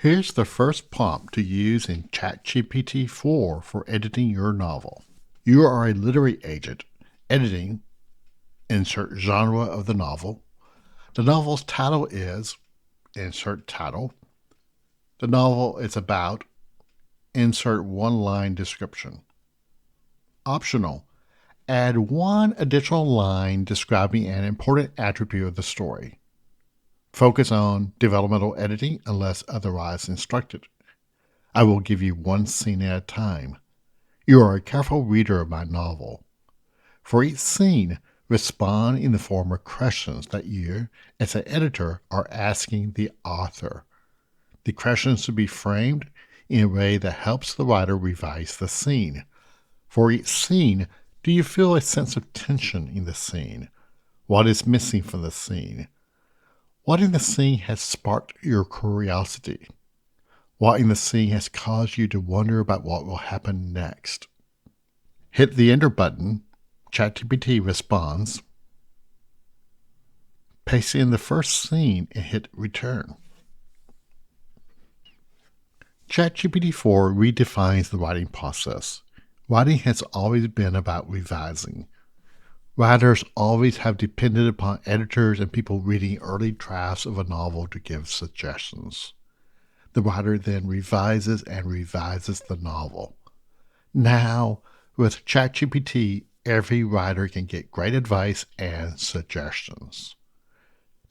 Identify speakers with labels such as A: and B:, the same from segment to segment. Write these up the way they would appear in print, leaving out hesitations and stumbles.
A: Here's the first prompt to use in ChatGPT 4 for editing your novel. You are a literary agent. Editing, insert genre of the novel. The novel's title is, insert title. The novel is about, insert one-line description. Optional, add one additional line describing an important attribute of the story. Focus on developmental editing unless otherwise instructed. I will give you one scene at a time. You are a careful reader of my novel. For each scene, respond in the form of questions that you, as an editor, are asking the author. The questions should be framed in a way that helps the writer revise the scene. For each scene, do you feel a sense of tension in the scene? What is missing from the scene? What in the scene has sparked your curiosity? What in the scene has caused you to wonder about what will happen next? Hit the Enter button. ChatGPT responds. Paste in the first scene and hit Return. ChatGPT 4 redefines the writing process. Writing has always been about revising. Writers always have depended upon editors and people reading early drafts of a novel to give suggestions. The writer then revises and revises the novel. Now, with ChatGPT, every writer can get great advice and suggestions.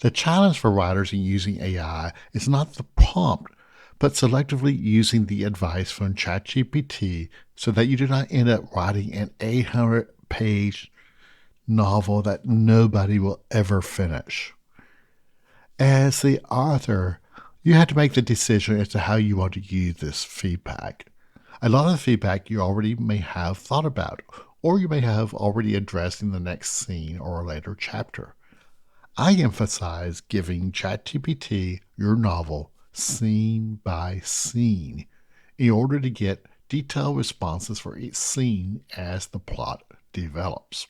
A: The challenge for writers in using AI is not the prompt, but selectively using the advice from ChatGPT so that you do not end up writing an 800-page novel that nobody will ever finish. As the author, you have to make the decision as to how you want to use this feedback. A lot of the feedback you already may have thought about, or you may have already addressed in the next scene or a later chapter. I emphasize giving ChatGPT your novel scene by scene in order to get detailed responses for each scene as the plot develops.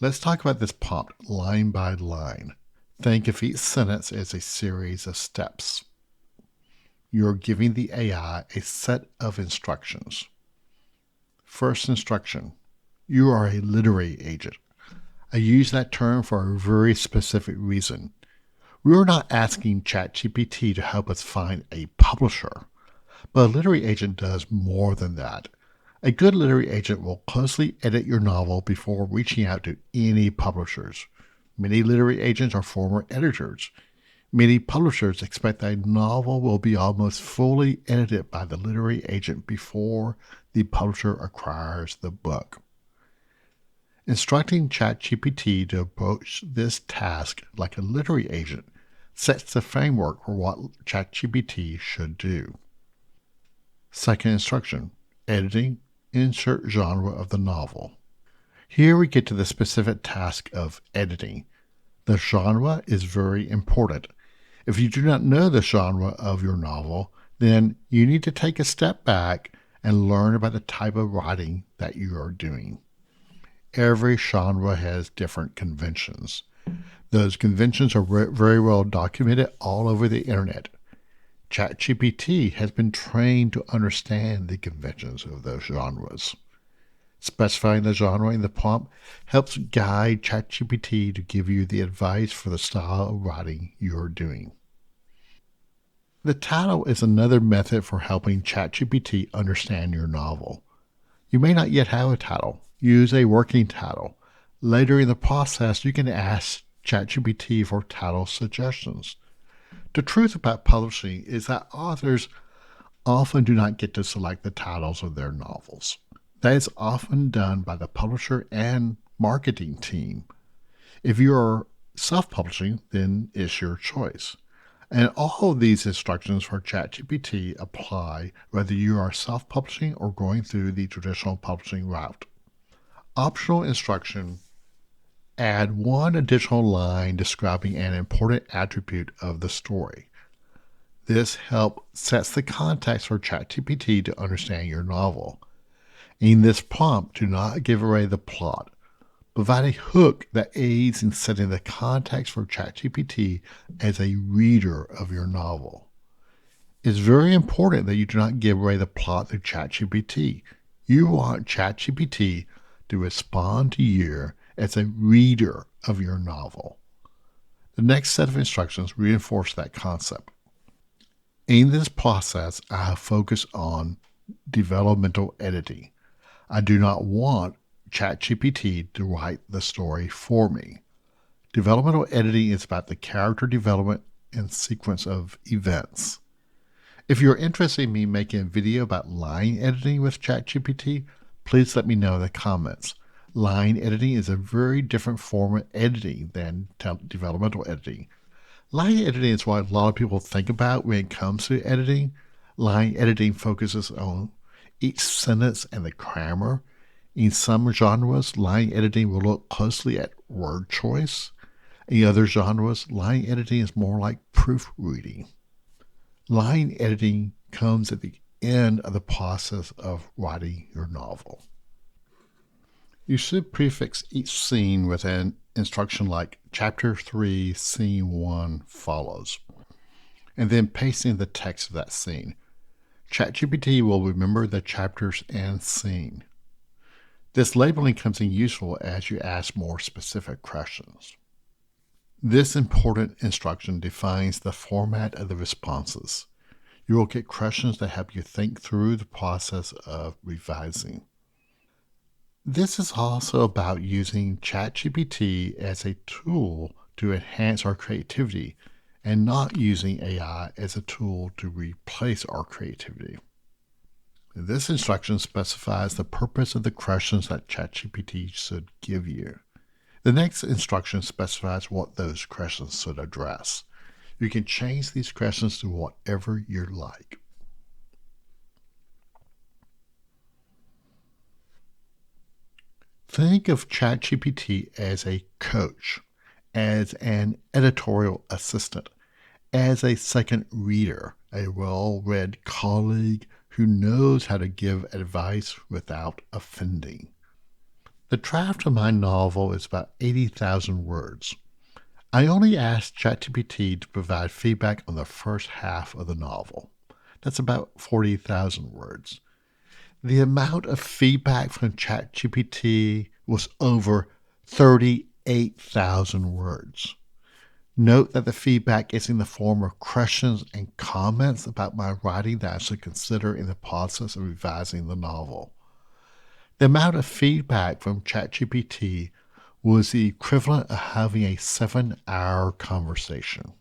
A: Let's talk about this prompt line by line. Think of each sentence as a series of steps. You're giving the AI a set of instructions. First instruction, you are a literary agent. I use that term for a very specific reason. We are not asking ChatGPT to help us find a publisher, but a literary agent does more than that. A good literary agent will closely edit your novel before reaching out to any publishers. Many literary agents are former editors. Many publishers expect that a novel will be almost fully edited by the literary agent before the publisher acquires the book. Instructing ChatGPT to approach this task like a literary agent sets the framework for what ChatGPT should do. Second instruction, editing, insert genre of the novel. Here we get to the specific task of editing. The genre is very important. If you do not know the genre of your novel, then you need to take a step back and learn about the type of writing that you are doing. Every genre has different conventions. Those conventions are very well documented all over the internet. ChatGPT has been trained to understand the conventions of those genres. Specifying the genre in the prompt helps guide ChatGPT to give you the advice for the style of writing you're doing. The title is another method for helping ChatGPT understand your novel. You may not yet have a title. Use a working title. Later in the process, you can ask ChatGPT for title suggestions. The truth about publishing is that authors often do not get to select the titles of their novels. That is often done by the publisher and marketing team. If you are self-publishing, then it's your choice. And all of these instructions for ChatGPT apply whether you are self-publishing or going through the traditional publishing route. Optional instruction, add one additional line describing an important attribute of the story. This help sets the context for ChatGPT to understand your novel. In this prompt, do not give away the plot. Provide a hook that aids in setting the context for ChatGPT as a reader of your novel. It's very important that you do not give away the plot to ChatGPT. You want ChatGPT to respond to you as a reader of your novel. The next set of instructions reinforce that concept. In this process, I have focused on developmental editing. I do not want ChatGPT to write the story for me. Developmental editing is about the character development and sequence of events. If you're interested in me making a video about line editing with ChatGPT, please let me know in the comments. Line editing is a very different form of editing than developmental editing. Line editing is what a lot of people think about when it comes to editing. Line editing focuses on each sentence and the grammar. In some genres, line editing will look closely at word choice. In other genres, line editing is more like proofreading. Line editing comes at the end of the process of writing your novel. You should prefix each scene with an instruction like Chapter 3, Scene 1 follows, and then paste in the text of that scene. ChatGPT will remember the chapters and scene. This labeling comes in useful as you ask more specific questions. This important instruction defines the format of the responses. You will get questions that help you think through the process of revising. This is also about using ChatGPT as a tool to enhance our creativity and not using AI as a tool to replace our creativity. This instruction specifies the purpose of the questions that ChatGPT should give you. The next instruction specifies what those questions should address. You can change these questions to whatever you like. Think of ChatGPT as a coach, as an editorial assistant, as a second reader, a well-read colleague who knows how to give advice without offending. The draft of my novel is about 80,000 words. I only asked ChatGPT to provide feedback on the first half of the novel. That's about 40,000 words. The amount of feedback from ChatGPT was over 38,000 words. Note that the feedback is in the form of questions and comments about my writing that I should consider in the process of revising the novel. The amount of feedback from ChatGPT was the equivalent of having a 7-hour conversation.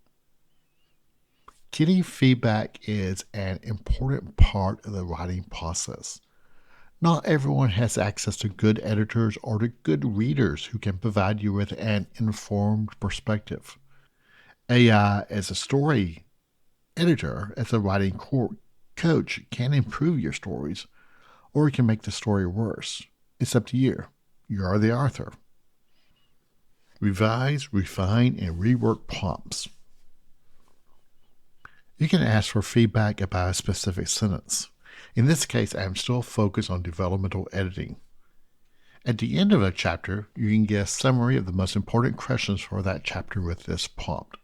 A: Getting feedback is an important part of the writing process. Not everyone has access to good editors or to good readers who can provide you with an informed perspective. AI as a story editor, as a writing coach, can improve your stories, or it can make the story worse. It's up to you. You are the author. Revise, refine, and rework prompts. You can ask for feedback about a specific sentence. In this case, I am still focused on developmental editing. At the end of a chapter, you can get a summary of the most important questions for that chapter with this prompt.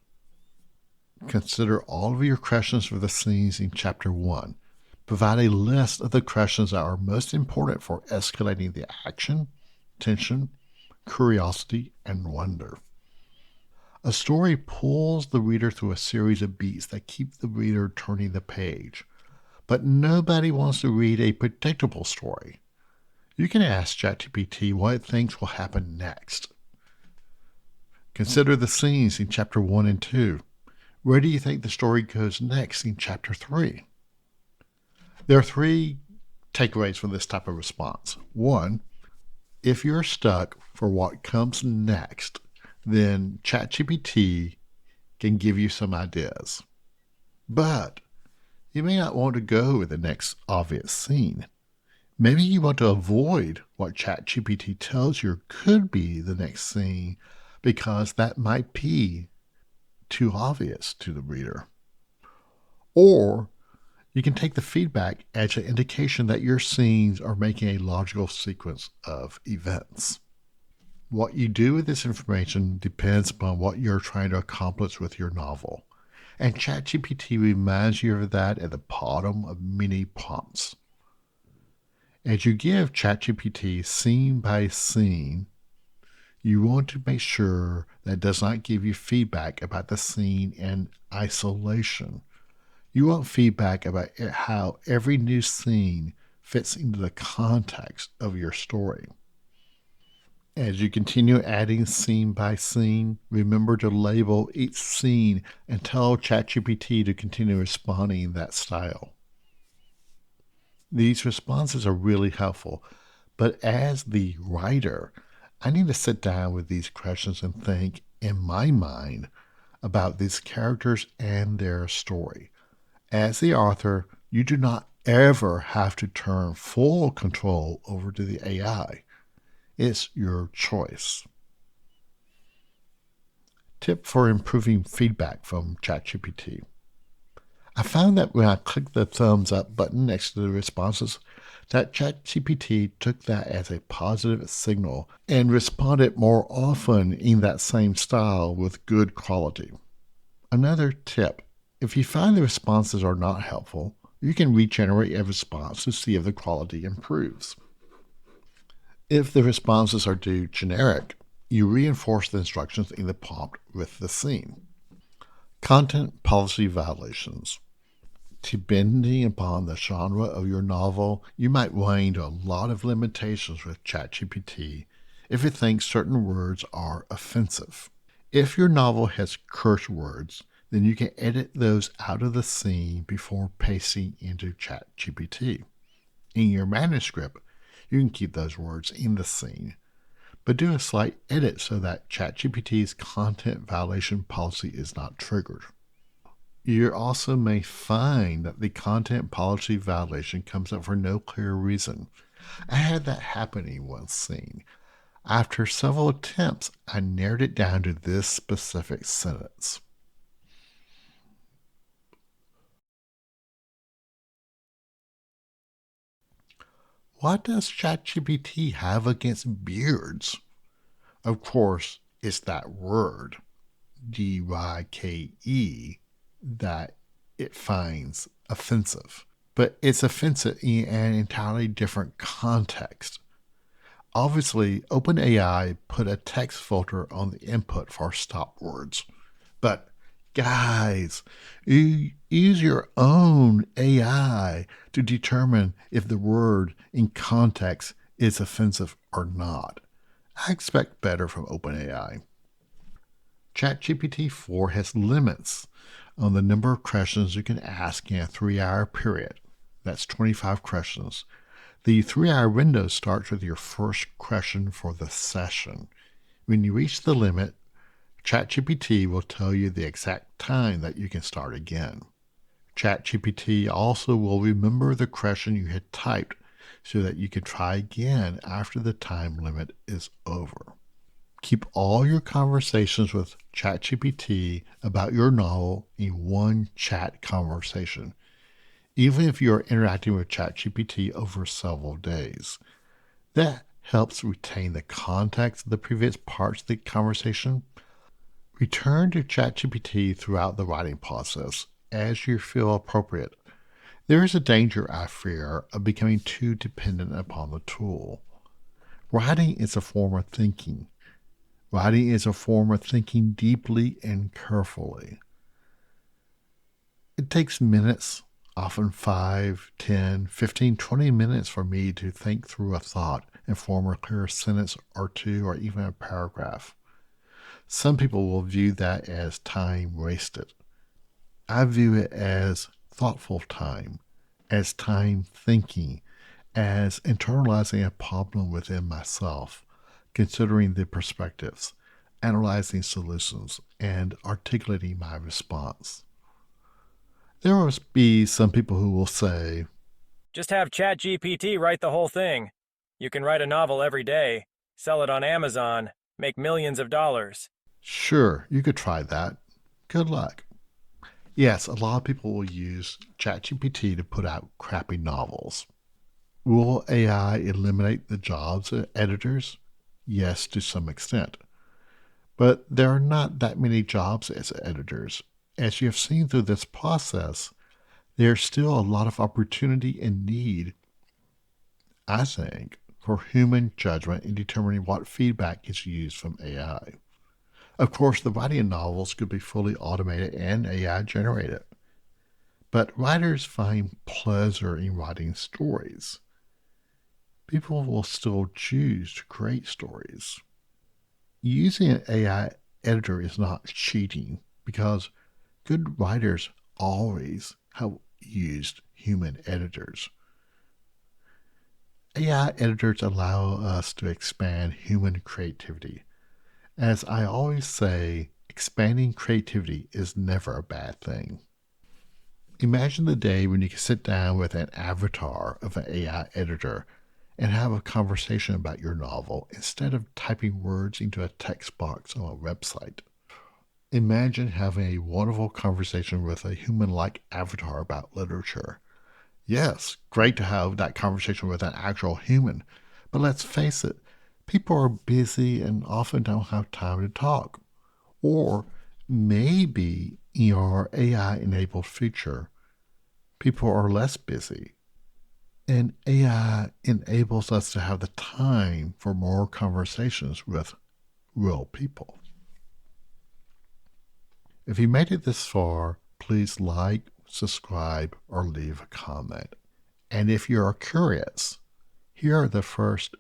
A: Consider all of your questions for the scenes in Chapter 1. Provide a list of the questions that are most important for escalating the action, tension, curiosity, and wonder. A story pulls the reader through a series of beats that keep the reader turning the page. But nobody wants to read a predictable story. You can ask ChatGPT what it thinks will happen next. Consider the scenes in Chapter 1 and 2. Where do you think the story goes next in Chapter 3? There are 3 takeaways from this type of response. 1, if you're stuck for what comes next, then ChatGPT can give you some ideas. But you may not want to go with the next obvious scene. Maybe you want to avoid what ChatGPT tells you could be the next scene because that might be too obvious to the reader. Or you can take the feedback as an indication that your scenes are making a logical sequence of events. What you do with this information depends upon what you're trying to accomplish with your novel. And ChatGPT reminds you of that at the bottom of many prompts. As you give ChatGPT scene by scene, you want to make sure that it does not give you feedback about the scene in isolation. You want feedback about how every new scene fits into the context of your story. As you continue adding scene by scene, remember to label each scene and tell ChatGPT to continue responding in that style. These responses are really helpful, but as the writer, I need to sit down with these questions and think, in my mind, about these characters and their story. As the author, you do not ever have to turn full control over to the AI. It's your choice. Tip for improving feedback from ChatGPT. I found that when I clicked the thumbs up button next to the responses, that ChatGPT took that as a positive signal and responded more often in that same style with good quality. Another tip, if you find the responses are not helpful, you can regenerate a response to see if the quality improves. If the responses are too generic, you reinforce the instructions in the prompt with the scene. Content policy violations. Depending upon the genre of your novel, you might run into a lot of limitations with ChatGPT if it thinks certain words are offensive. If your novel has curse words, then you can edit those out of the scene before pasting into ChatGPT. In your manuscript, you can keep those words in the scene, but do a slight edit so that ChatGPT's content violation policy is not triggered. You also may find that the content policy violation comes up for no clear reason. I had that happen in one scene. After several attempts, I narrowed it down to this specific sentence. What does ChatGPT have against beards? Of course, it's that word, DYKE, that it finds offensive. But it's offensive in an entirely different context. Obviously, OpenAI put a text filter on the input for stop words. But guys, you use your own AI to determine if the word in context is offensive or not. I expect better from OpenAI. ChatGPT 4 has limits on the number of questions you can ask in a 3-hour period. That's 25 questions. The 3-hour window starts with your first question for the session. When you reach the limit, ChatGPT will tell you the exact time that you can start again. ChatGPT also will remember the question you had typed so that you can try again after the time limit is over. Keep all your conversations with ChatGPT about your novel in one chat conversation, even if you are interacting with ChatGPT over several days. That helps retain the context of the previous parts of the conversation. Return to ChatGPT throughout the writing process as you feel appropriate. There is a danger, I fear, of becoming too dependent upon the tool. Writing is a form of thinking. Writing is a form of thinking deeply and carefully. It takes minutes, often 5, 10, 15, 20 minutes for me to think through a thought and form a clear sentence or two or even a paragraph. Some people will view that as time wasted. I view it as thoughtful time, as time thinking, as internalizing a problem within myself, considering the perspectives, analyzing solutions, and articulating my response. There will be some people who will say,
B: Just have ChatGPT write the whole thing. You can write a novel every day, sell it on Amazon, make millions of dollars.
A: sure, you could try that. Good luck. Yes, a lot of people will use ChatGPT to put out crappy novels. Will AI eliminate the jobs of editors? Yes, to some extent. But there are not that many jobs as editors. As you have seen through this process, there's still a lot of opportunity and need, I think, for human judgment in determining what feedback is used from AI. Of course, the writing of novels could be fully automated and AI generated, but writers find pleasure in writing stories. People will still choose to create stories. Using an AI editor is not cheating because good writers always have used human editors. AI editors allow us to expand human creativity. As I always say, expanding creativity is never a bad thing. Imagine the day when you can sit down with an avatar of an AI editor and have a conversation about your novel instead of typing words into a text box on a website. Imagine having a wonderful conversation with a human like avatar about literature. Yes, great to have that conversation with an actual human, but let's face it, people are busy and often don't have time to talk. Or maybe in your AI enabled future, people are less busy. And AI enables us to have the time for more conversations with real people. If you made it this far, please like, subscribe, or leave a comment. And if you are curious, here are the first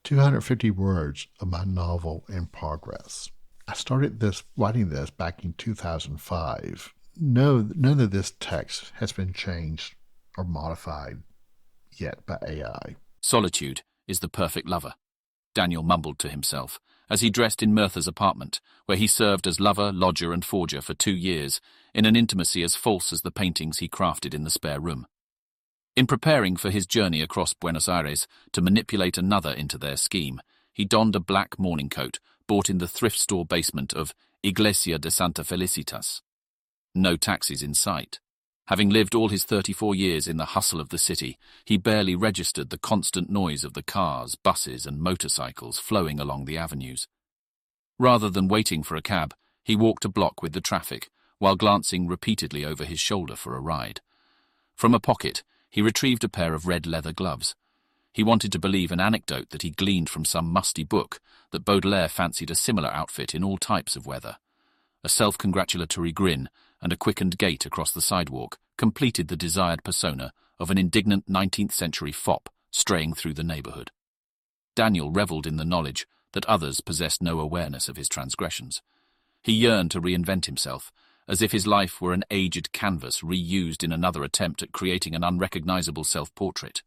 A: 250 words of my novel in progress. I started writing this back in 2005. No, none of this text has been changed or modified yet by AI.
C: Solitude is the perfect lover, Daniel mumbled to himself, as he dressed in Mirtha's apartment, where he served as lover, lodger and forger for 2 years, in an intimacy as false as the paintings he crafted in the spare room. In preparing for his journey across Buenos Aires to manipulate another into their scheme, he donned a black morning coat bought in the thrift store basement of Iglesia de Santa Felicitas. No taxis in sight. Having lived all his 34 years in the hustle of the city, he barely registered the constant noise of the cars, buses and motorcycles flowing along the avenues. Rather than waiting for a cab, he walked a block with the traffic, while glancing repeatedly over his shoulder for a ride. From a pocket, he retrieved a pair of red leather gloves. He wanted to believe an anecdote that he gleaned from some musty book that Baudelaire fancied a similar outfit in all types of weather. A self-congratulatory grin and a quickened gait across the sidewalk completed the desired persona of an indignant 19th century fop straying through the neighborhood. Daniel reveled in the knowledge that others possessed no awareness of his transgressions. He yearned to reinvent himself, as if his life were an aged canvas reused in another attempt at creating an unrecognizable self-portrait.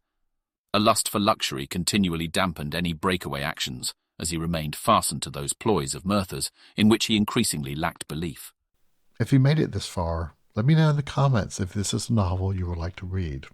C: A lust for luxury continually dampened any breakaway actions, as he remained fastened to those ploys of Mirtha's in which he increasingly lacked belief.
A: If you made it this far, let me know in the comments if this is a novel you would like to read.